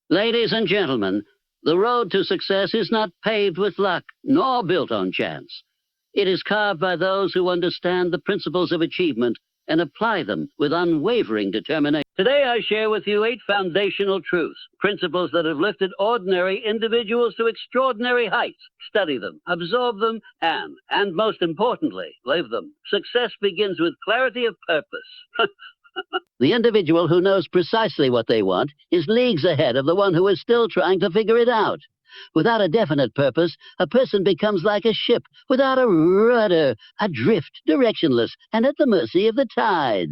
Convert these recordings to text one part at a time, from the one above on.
Ladies and gentlemen, the road to success is not paved with luck, nor built on chance. It is carved by those who understand the principles of achievement and apply them with unwavering determination. Today I share with you 8 foundational truths, principles that have lifted ordinary individuals to extraordinary heights. Study them, absorb them, and most importantly, live them. Success begins with clarity of purpose. The individual who knows precisely what they want is leagues ahead of the one who is still trying to figure it out. Without a definite purpose, a person becomes like a ship without a rudder, adrift, directionless, and at the mercy of the tides.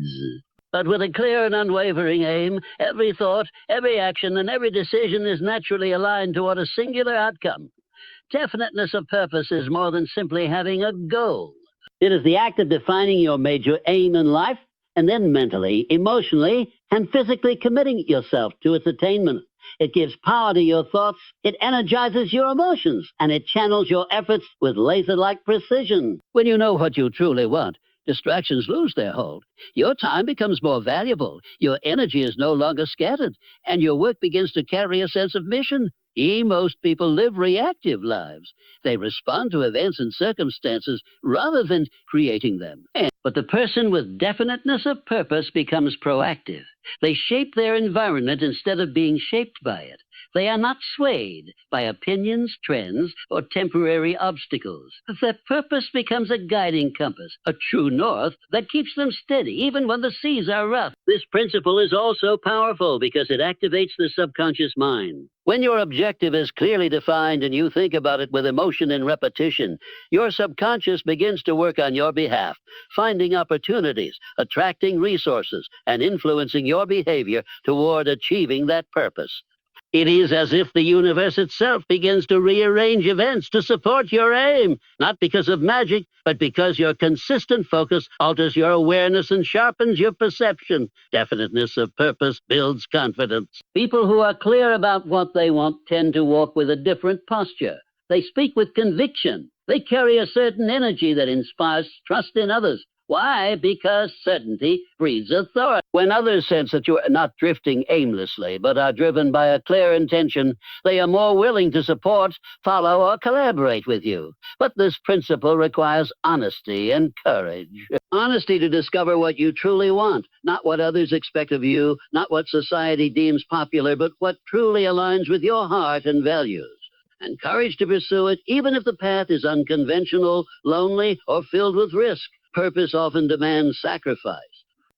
But with a clear and unwavering aim, every thought, every action, and every decision is naturally aligned toward a singular outcome. Definiteness of purpose is more than simply having a goal. It is the act of defining your major aim in life, and then mentally, emotionally, and physically committing yourself to its attainment. It gives power to your thoughts, it energizes your emotions, and it channels your efforts with laser-like precision. When you know what you truly want, distractions lose their hold. Your time becomes more valuable, your energy is no longer scattered, and your work begins to carry a sense of mission. Most people live reactive lives. They respond to events and circumstances rather than creating them. But the person with definiteness of purpose becomes proactive. They shape their environment instead of being shaped by it. They are not swayed by opinions, trends, or temporary obstacles. Their purpose becomes a guiding compass, a true north that keeps them steady even when the seas are rough. This principle is also powerful because it activates the subconscious mind. When your objective is clearly defined and you think about it with emotion and repetition, your subconscious begins to work on your behalf, finding opportunities, attracting resources, and influencing your behavior toward achieving that purpose. It is as if the universe itself begins to rearrange events to support your aim, not because of magic, but because your consistent focus alters your awareness and sharpens your perception. Definiteness of purpose builds confidence. People who are clear about what they want tend to walk with a different posture. They speak with conviction. They carry a certain energy that inspires trust in others. Why? Because certainty breeds authority. When others sense that you are not drifting aimlessly, but are driven by a clear intention, they are more willing to support, follow, or collaborate with you. But this principle requires honesty and courage. Honesty to discover what you truly want, not what others expect of you, not what society deems popular, but what truly aligns with your heart and values. And courage to pursue it, even if the path is unconventional, lonely, or filled with risk. Purpose often demands sacrifice.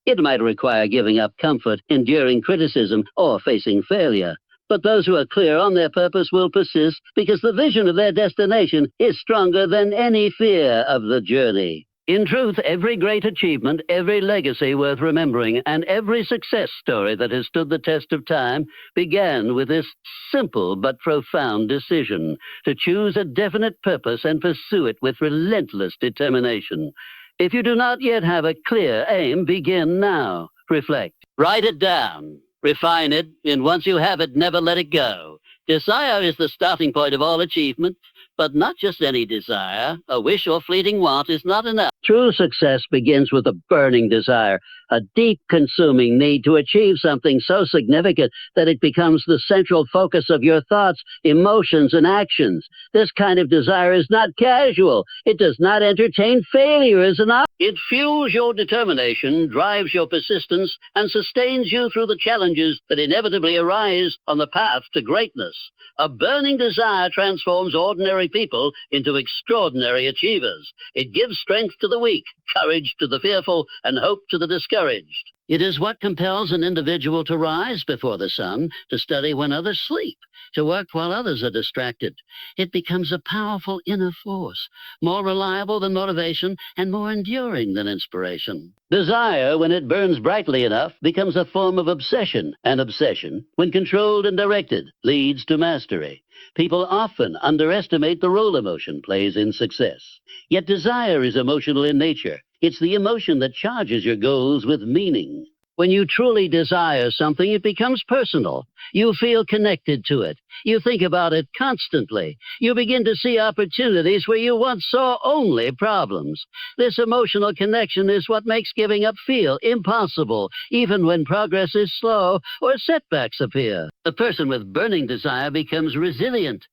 It might require giving up comfort, enduring criticism, or facing failure. But those who are clear on their purpose will persist because the vision of their destination is stronger than any fear of the journey. In truth, every great achievement, every legacy worth remembering, and every success story that has stood the test of time began with this simple but profound decision to choose a definite purpose and pursue it with relentless determination. If you do not yet have a clear aim, begin now. Reflect. Write it down. Refine it, and once you have it, never let it go. Desire is the starting point of all achievement, but not just any desire. A wish or fleeting want is not enough. True success begins with a burning desire, a deep, consuming need to achieve something so significant that it becomes the central focus of your thoughts, emotions, and actions. This kind of desire is not casual. It does not entertain failure as an option. It fuels your determination, drives your persistence, and sustains you through the challenges that inevitably arise on the path to greatness. A burning desire transforms ordinary people into extraordinary achievers. It gives strength to the weak, courage to the fearful, and hope to the discouraged. It is what compels an individual to rise before the sun, to study when others sleep, to work while others are distracted. It becomes a powerful inner force, more reliable than motivation and more enduring than inspiration. Desire, when it burns brightly enough, becomes a form of obsession, and obsession, when controlled and directed, leads to mastery. People often underestimate the role emotion plays in success. Yet desire is emotional in nature. It's the emotion that charges your goals with meaning. When you truly desire something, it becomes personal. You feel connected to it. You think about it constantly. You begin to see opportunities where you once saw only problems. This emotional connection is what makes giving up feel impossible, even when progress is slow or setbacks appear. A person with burning desire becomes resilient.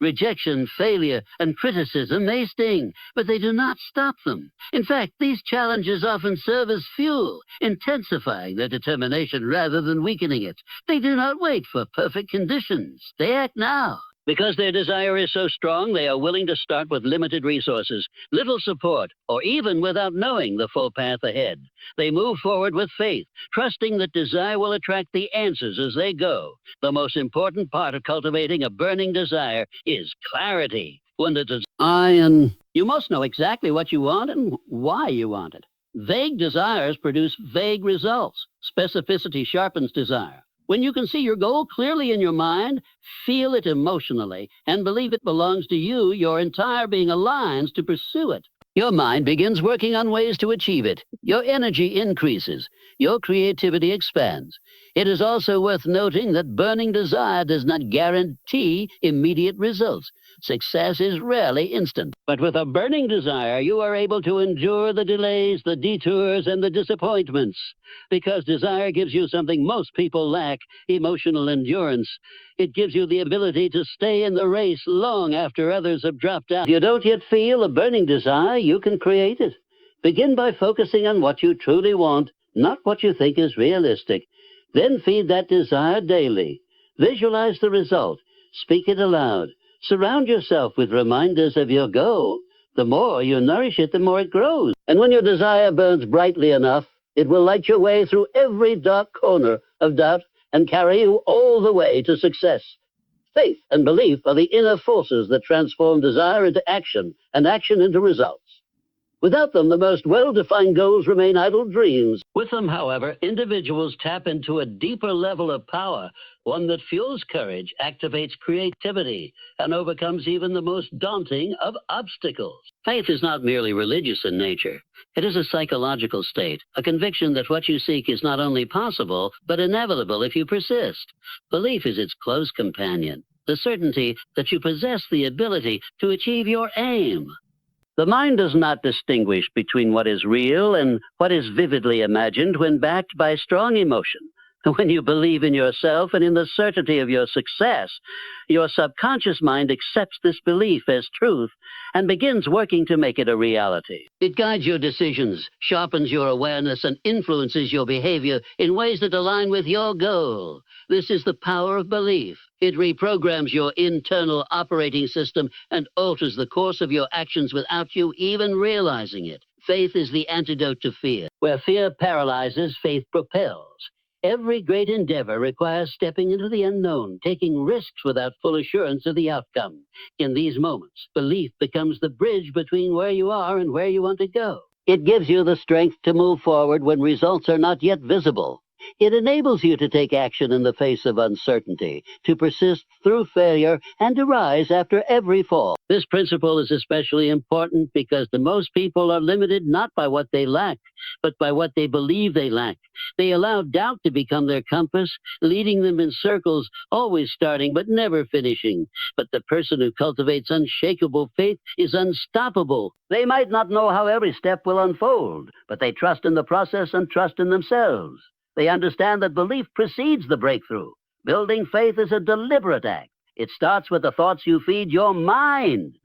Rejection, failure, and criticism may sting, but they do not stop them. In fact, these challenges often serve as fuel, intensifying their determination rather than weakening it. They do not wait for perfect conditions. They act now. Because their desire is so strong, they are willing to start with limited resources, little support, or even without knowing the full path ahead. They move forward with faith, trusting that desire will attract the answers as they go. The most important part of cultivating a burning desire is clarity. When the you must know exactly what you want and why you want it. Vague desires produce vague results. Specificity sharpens desire. When you can see your goal clearly in your mind, feel it emotionally, and believe it belongs to you, your entire being aligns to pursue it. Your mind begins working on ways to achieve it. Your energy increases. Your creativity expands. It is also worth noting that burning desire does not guarantee immediate results. Success is rarely instant. But with a burning desire, you are able to endure the delays, the detours, and the disappointments. Because desire gives you something most people lack, emotional endurance. It gives you the ability to stay in the race long after others have dropped out. If you don't yet feel a burning desire, you can create it. Begin by focusing on what you truly want, not what you think is realistic. Then feed that desire daily. Visualize the result. Speak it aloud. Surround yourself with reminders of your goal. The more you nourish it, the more it grows. And when your desire burns brightly enough, it will light your way through every dark corner of doubt and carry you all the way to success. Faith and belief are the inner forces that transform desire into action and action into results. Without them, the most well-defined goals remain idle dreams. With them, however, individuals tap into a deeper level of power, one that fuels courage, activates creativity, and overcomes even the most daunting of obstacles. Faith is not merely religious in nature. It is a psychological state, a conviction that what you seek is not only possible, but inevitable if you persist. Belief is its close companion, the certainty that you possess the ability to achieve your aim. The mind does not distinguish between what is real and what is vividly imagined when backed by strong emotion. When you believe in yourself and in the certainty of your success, your subconscious mind accepts this belief as truth and begins working to make it a reality. It guides your decisions, sharpens your awareness, and influences your behavior in ways that align with your goal. This is the power of belief. It reprograms your internal operating system and alters the course of your actions without you even realizing it. Faith is the antidote to fear. Where fear paralyzes, faith propels. Every great endeavor requires stepping into the unknown, taking risks without full assurance of the outcome. In these moments, belief becomes the bridge between where you are and where you want to go. It gives you the strength to move forward when results are not yet visible. It enables you to take action in the face of uncertainty, to persist through failure, and to rise after every fall. This principle is especially important because the most people are limited not by what they lack, but by what they believe they lack. They allow doubt to become their compass, leading them in circles, always starting but never finishing. But the person who cultivates unshakable faith is unstoppable. They might not know how every step will unfold, but they trust in the process and trust in themselves. They understand that belief precedes the breakthrough. Building faith is a deliberate act. It starts with the thoughts you feed your mind.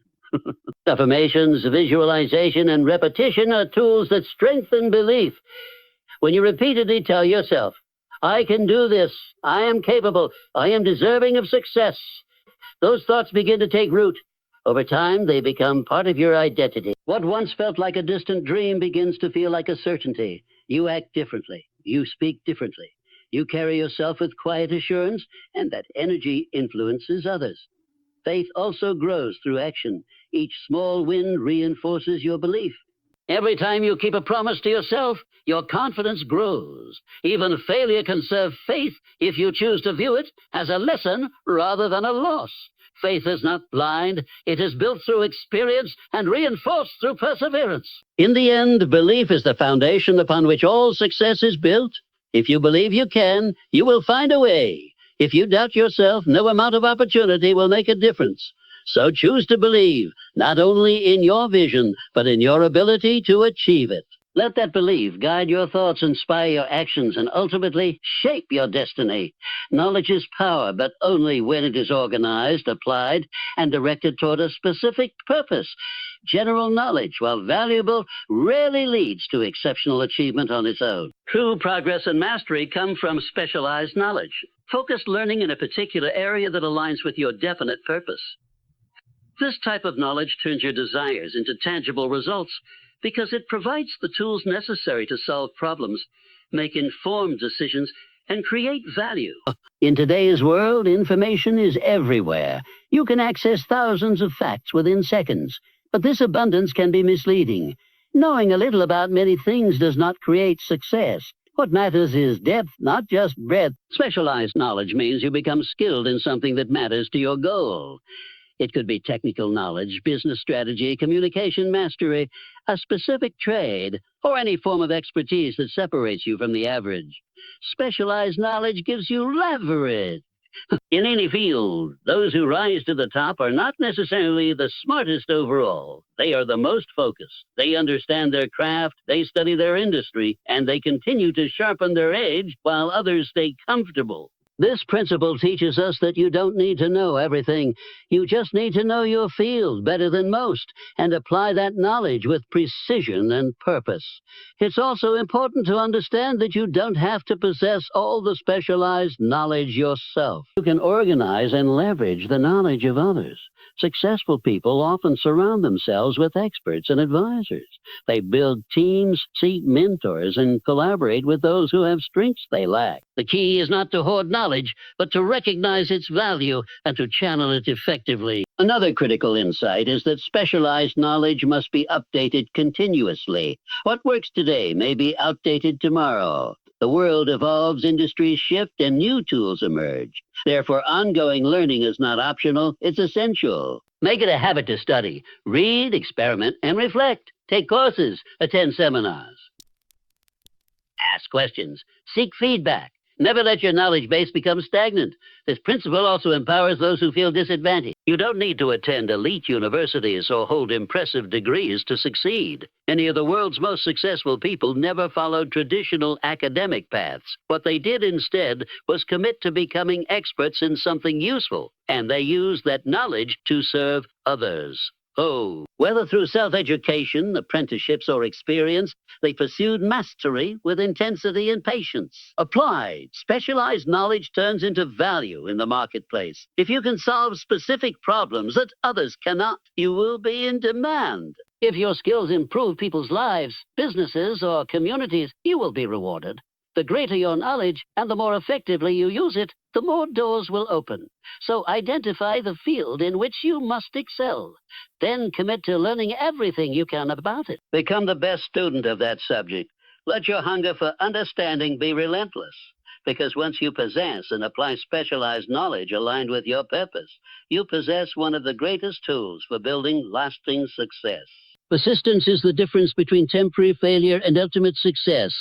Affirmations, visualization, and repetition are tools that strengthen belief. When you repeatedly tell yourself, I can do this, I am capable, I am deserving of success, those thoughts begin to take root. Over time, they become part of your identity. What once felt like a distant dream begins to feel like a certainty. You act differently. You speak differently. You carry yourself with quiet assurance, and that energy influences others. Faith also grows through action. Each small win reinforces your belief. Every time you keep a promise to yourself, your confidence grows. Even failure can serve faith if you choose to view it as a lesson rather than a loss. Faith is not blind. It is built through experience and reinforced through perseverance. In the end, belief is the foundation upon which all success is built. If you believe you can, you will find a way. If you doubt yourself, no amount of opportunity will make a difference. So choose to believe, not only in your vision, but in your ability to achieve it. Let that belief guide your thoughts, inspire your actions, and ultimately shape your destiny. Knowledge is power, but only when it is organized, applied, and directed toward a specific purpose. General knowledge, while valuable, rarely leads to exceptional achievement on its own. True progress and mastery come from specialized knowledge. Focused learning in a particular area that aligns with your definite purpose. This type of knowledge turns your desires into tangible results because it provides the tools necessary to solve problems, make informed decisions, and create value. In today's world, information is everywhere. You can access thousands of facts within seconds, but this abundance can be misleading. Knowing a little about many things does not create success. What matters is depth, not just breadth. Specialized knowledge means you become skilled in something that matters to your goal. It could be technical knowledge, business strategy, communication mastery, a specific trade, or any form of expertise that separates you from the average. Specialized knowledge gives you leverage. In any field, those who rise to the top are not necessarily the smartest overall. They are the most focused. They understand their craft, they study their industry, and they continue to sharpen their edge while others stay comfortable. This principle teaches us that you don't need to know everything. You just need to know your field better than most and apply that knowledge with precision and purpose. It's also important to understand that you don't have to possess all the specialized knowledge yourself. You can organize and leverage the knowledge of others. Successful people often surround themselves with experts and advisors. They build teams, seek mentors, and collaborate with those who have strengths they lack. The key is not to hoard knowledge, but to recognize its value and to channel it effectively. Another critical insight is that specialized knowledge must be updated continuously. What works today may be outdated tomorrow. The world evolves, industries shift, and new tools emerge. Therefore, ongoing learning is not optional, it's essential. Make it a habit to study. Read, experiment, and reflect. Take courses, attend seminars. Ask questions. Seek feedback. Never let your knowledge base become stagnant. This principle also empowers those who feel disadvantaged. You don't need to attend elite universities or hold impressive degrees to succeed. Many of the world's most successful people never followed traditional academic paths. What they did instead was commit to becoming experts in something useful, and they used that knowledge to serve others. Oh, whether through self-education, apprenticeships, or experience, they pursued mastery with intensity and patience. Applied, specialized knowledge turns into value in the marketplace. If you can solve specific problems that others cannot, you will be in demand. If your skills improve people's lives, businesses, or communities, you will be rewarded. The greater your knowledge and the more effectively you use it, the more doors will open. So identify the field in which you must excel. Then commit to learning everything you can about it. Become the best student of that subject. Let your hunger for understanding be relentless. Because once you possess and apply specialized knowledge aligned with your purpose, you possess one of the greatest tools for building lasting success. Persistence is the difference between temporary failure and ultimate success.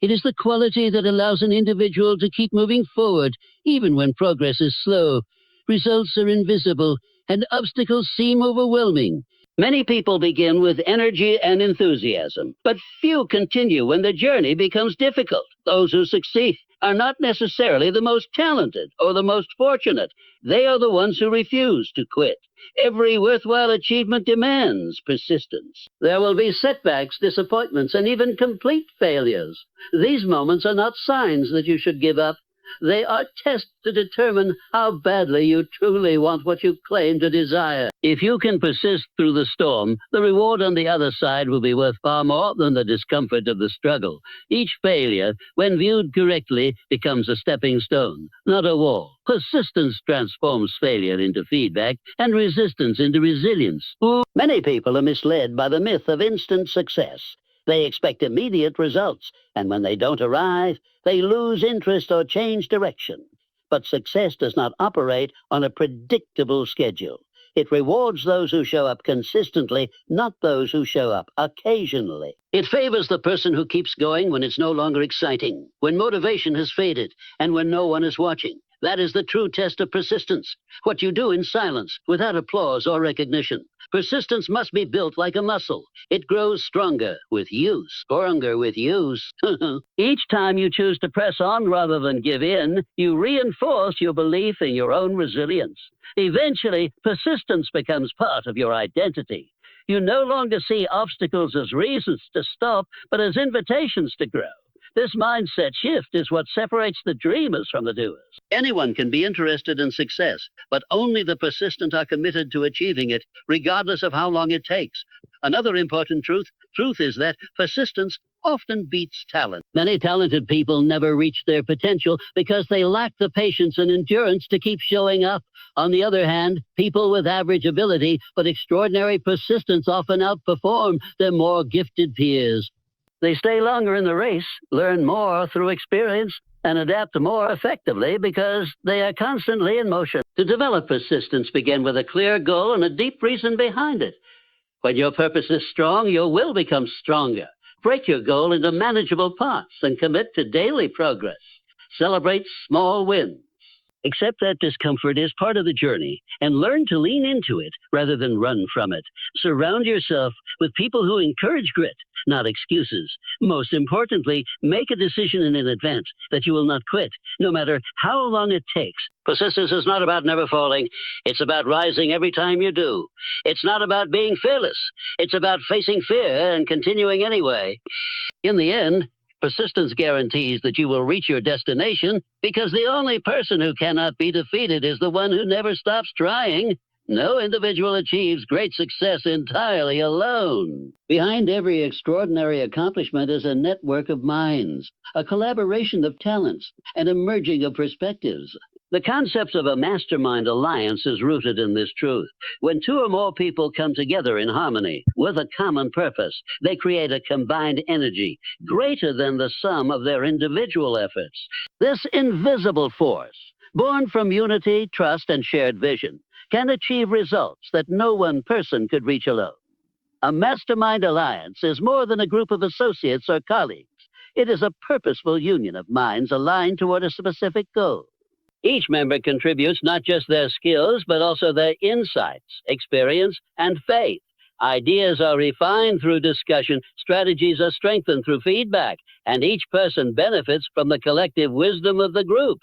It is the quality that allows an individual to keep moving forward, even when progress is slow. Results are invisible, and obstacles seem overwhelming. Many people begin with energy and enthusiasm, but few continue when the journey becomes difficult. Those who succeed are not necessarily the most talented or the most fortunate. They are the ones who refuse to quit. Every worthwhile achievement demands persistence. There will be setbacks, disappointments, and even complete failures. These moments are not signs that you should give up. They are tests to determine how badly you truly want what you claim to desire. If you can persist through the storm, the reward on the other side will be worth far more than the discomfort of the struggle. Each failure, when viewed correctly, becomes a stepping stone, not a wall. Persistence transforms failure into feedback and resistance into resilience. Many people are misled by the myth of instant success. They expect immediate results, and when they don't arrive, they lose interest or change direction. But success does not operate on a predictable schedule. It rewards those who show up consistently, not those who show up occasionally. It favors the person who keeps going when it's no longer exciting, when motivation has faded, and when no one is watching. That is the true test of persistence. What you do in silence, without applause or recognition. Persistence must be built like a muscle. It grows stronger with use, stronger with use. Each time you choose to press on rather than give in, you reinforce your belief in your own resilience. Eventually, persistence becomes part of your identity. You no longer see obstacles as reasons to stop, but as invitations to grow. This mindset shift is what separates the dreamers from the doers. Anyone can be interested in success, but only the persistent are committed to achieving it, regardless of how long it takes. Another important truth is that persistence often beats talent. Many talented people never reach their potential because they lack the patience and endurance to keep showing up. On the other hand, people with average ability but extraordinary persistence often outperform their more gifted peers. They stay longer in the race, learn more through experience, and adapt more effectively because they are constantly in motion. To develop persistence, begin with a clear goal and a deep reason behind it. When your purpose is strong, your will becomes stronger. Break your goal into manageable parts and commit to daily progress. Celebrate small wins. Accept that discomfort is part of the journey and learn to lean into it rather than run from it. Surround yourself with people who encourage grit, not excuses. Most importantly, make a decision in advance that you will not quit, no matter how long it takes. Persistence is not about never falling. It's about rising every time you do. It's not about being fearless. It's about facing fear and continuing anyway. In the end, persistence guarantees that you will reach your destination because the only person who cannot be defeated is the one who never stops trying. No individual achieves great success entirely alone. Behind every extraordinary accomplishment is a network of minds, a collaboration of talents, and a merging of perspectives. The concept of a mastermind alliance is rooted in this truth. When two or more people come together in harmony with a common purpose, they create a combined energy greater than the sum of their individual efforts. This invisible force, born from unity, trust, and shared vision, can achieve results that no one person could reach alone. A mastermind alliance is more than a group of associates or colleagues. It is a purposeful union of minds aligned toward a specific goal. Each member contributes not just their skills, but also their insights, experience, and faith. Ideas are refined through discussion, strategies are strengthened through feedback, and each person benefits from the collective wisdom of the group.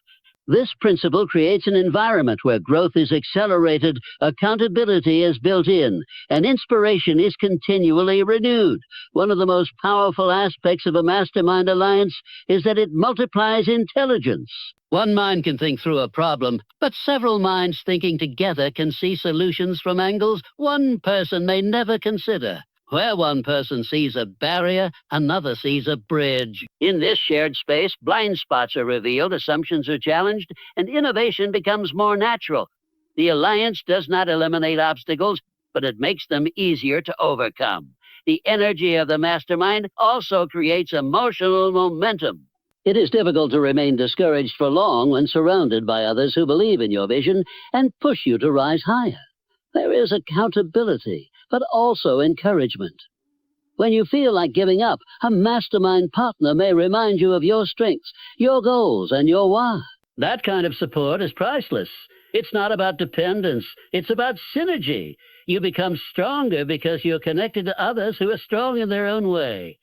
This principle creates an environment where growth is accelerated, accountability is built in, and inspiration is continually renewed. One of the most powerful aspects of a mastermind alliance is that it multiplies intelligence. One mind can think through a problem, but several minds thinking together can see solutions from angles one person may never consider. Where one person sees a barrier, another sees a bridge. In this shared space, blind spots are revealed, assumptions are challenged, and innovation becomes more natural. The alliance does not eliminate obstacles, but it makes them easier to overcome. The energy of the mastermind also creates emotional momentum. It is difficult to remain discouraged for long when surrounded by others who believe in your vision and push you to rise higher. There is accountability, but also encouragement. When you feel like giving up, a mastermind partner may remind you of your strengths, your goals, and your why. That kind of support is priceless. It's not about dependence. It's about synergy. You become stronger because you're connected to others who are strong in their own way.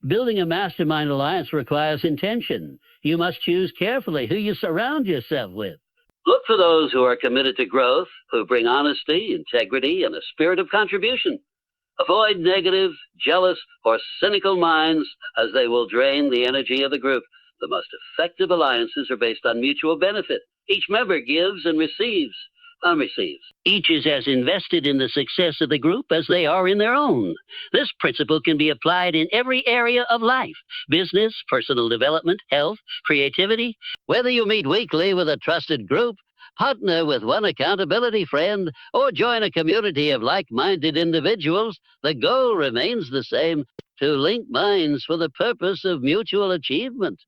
Building a mastermind alliance requires intention. You must choose carefully who you surround yourself with. Look for those who are committed to growth, who bring honesty, integrity, and a spirit of contribution. Avoid negative, jealous, or cynical minds, as they will drain the energy of the group. The most effective alliances are based on mutual benefit. Each member gives and receives. Each is as invested in the success of the group as they are in their own. This principle can be applied in every area of life: business, personal development, health, creativity. Whether you meet weekly with a trusted group, partner with one accountability friend, or join a community of like-minded individuals, the goal remains the same: to link minds for the purpose of mutual achievement.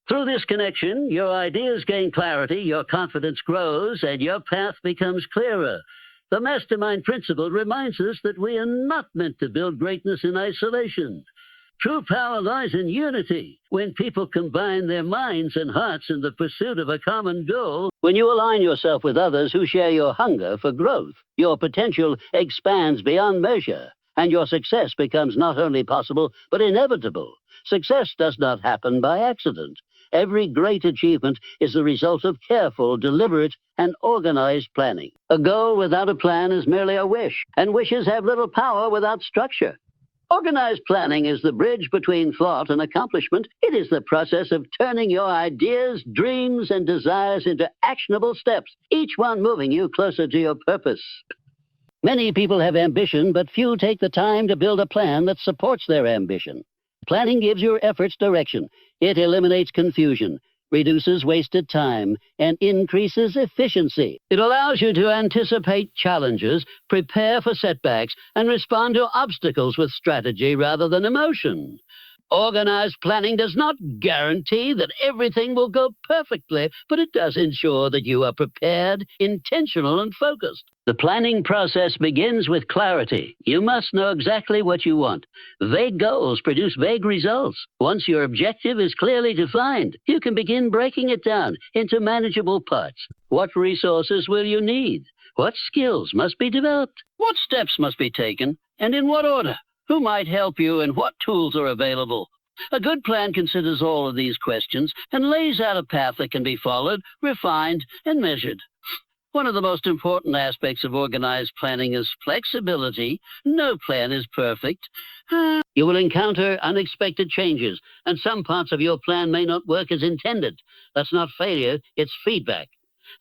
Through this connection, your ideas gain clarity, your confidence grows, and your path becomes clearer. The mastermind principle reminds us that we are not meant to build greatness in isolation. True power lies in unity. When people combine their minds and hearts in the pursuit of a common goal, when you align yourself with others who share your hunger for growth, your potential expands beyond measure, and your success becomes not only possible, but inevitable. Success does not happen by accident. Every great achievement is the result of careful, deliberate, and organized planning. A goal without a plan is merely a wish, and wishes have little power without structure. Organized planning is the bridge between thought and accomplishment. It is the process of turning your ideas, dreams, and desires into actionable steps, each one moving you closer to your purpose. Many people have ambition, but few take the time to build a plan that supports their ambition. Planning gives your efforts direction. It eliminates confusion, reduces wasted time, and increases efficiency. It allows you to anticipate challenges, prepare for setbacks, and respond to obstacles with strategy rather than emotion. Organized planning does not guarantee that everything will go perfectly, but it does ensure that you are prepared, intentional, and focused. The planning process begins with clarity. You must know exactly what you want. Vague goals produce vague results. Once your objective is clearly defined, you can begin breaking it down into manageable parts. What resources will you need? What skills must be developed? What steps must be taken? And in what order? Who might help you and what tools are available? A good plan considers all of these questions and lays out a path that can be followed, refined, and measured. One of the most important aspects of organized planning is flexibility. No plan is perfect. You will encounter unexpected changes, and some parts of your plan may not work as intended. That's not failure, it's feedback.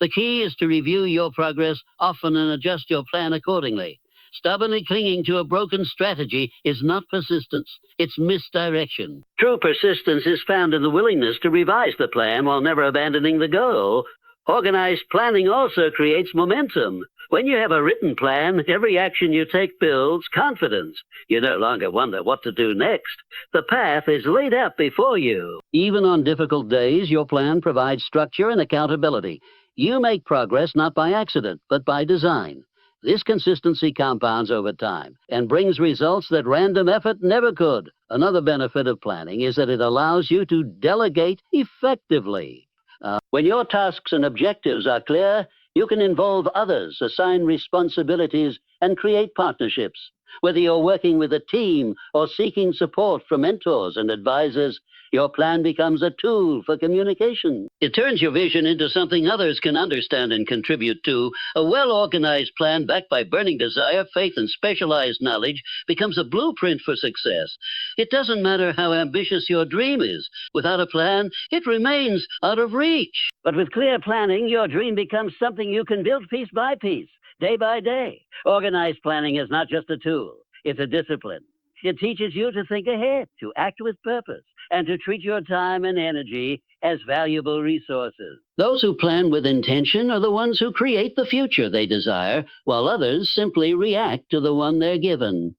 The key is to review your progress often and adjust your plan accordingly. Stubbornly clinging to a broken strategy is not persistence, it's misdirection. True persistence is found in the willingness to revise the plan while never abandoning the goal. Organized planning also creates momentum. When you have a written plan, every action you take builds confidence. You no longer wonder what to do next. The path is laid out before you. Even on difficult days, your plan provides structure and accountability. You make progress not by accident, but by design. This consistency compounds over time and brings results that random effort never could. Another benefit of planning is that it allows you to delegate effectively. When your tasks and objectives are clear, you can involve others, assign responsibilities, and create partnerships. Whether you're working with a team or seeking support from mentors and advisors, your plan becomes a tool for communication. It turns your vision into something others can understand and contribute to. A well-organized plan backed by burning desire, faith, and specialized knowledge becomes a blueprint for success. It doesn't matter how ambitious your dream is. Without a plan, it remains out of reach. But with clear planning, your dream becomes something you can build piece by piece, day by day. Organized planning is not just a tool, it's a discipline. It teaches you to think ahead, to act with purpose, and to treat your time and energy as valuable resources. Those who plan with intention are the ones who create the future they desire, while others simply react to the one they're given.